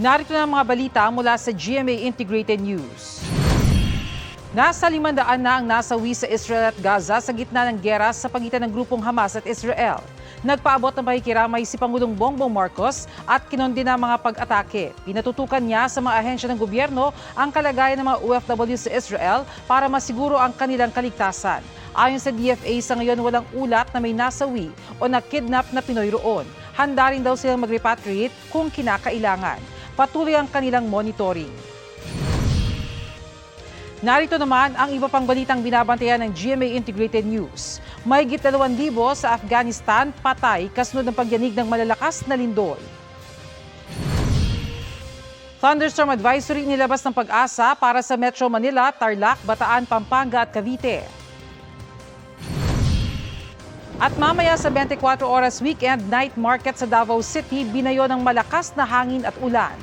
Narito na ang mga balita mula sa GMA Integrated News. Nasa 500 na ang nasawi sa Israel at Gaza sa gitna ng giyera sa pagitan ng grupong Hamas at Israel. Nagpaabot ng pakikiramay si Pangulong Bongbong Marcos at kinondena ang mga pag-atake. Pinatutukan niya sa mga ahensya ng gobyerno ang kalagayan ng mga OFW sa Israel para masiguro ang kanilang kaligtasan. Ayon sa DFA, sa ngayon walang ulat na may nasawi o nakidnap na Pinoy roon. Handa rin daw silang mag-repatriate kung kinakailangan. Patuloy ang kanilang monitoring. Narito naman ang iba pang balitang binabantayan ng GMA Integrated News. Mahigit 2,000 sa Afghanistan patay kasunod ng pagyanig ng malalakas na lindol. Thunderstorm advisory nilabas ng Pag-asa para sa Metro Manila, Tarlac, Bataan, Pampanga at Cavite. At mamaya sa 24 oras weekend night market sa Davao City, binayo ng malakas na hangin at ulan.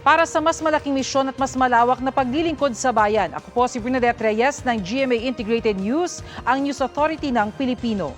Para sa mas malaking misyon at mas malawak na paglilingkod sa bayan, ako po si Bernadette Reyes ng GMA Integrated News, ang News Authority ng Pilipino.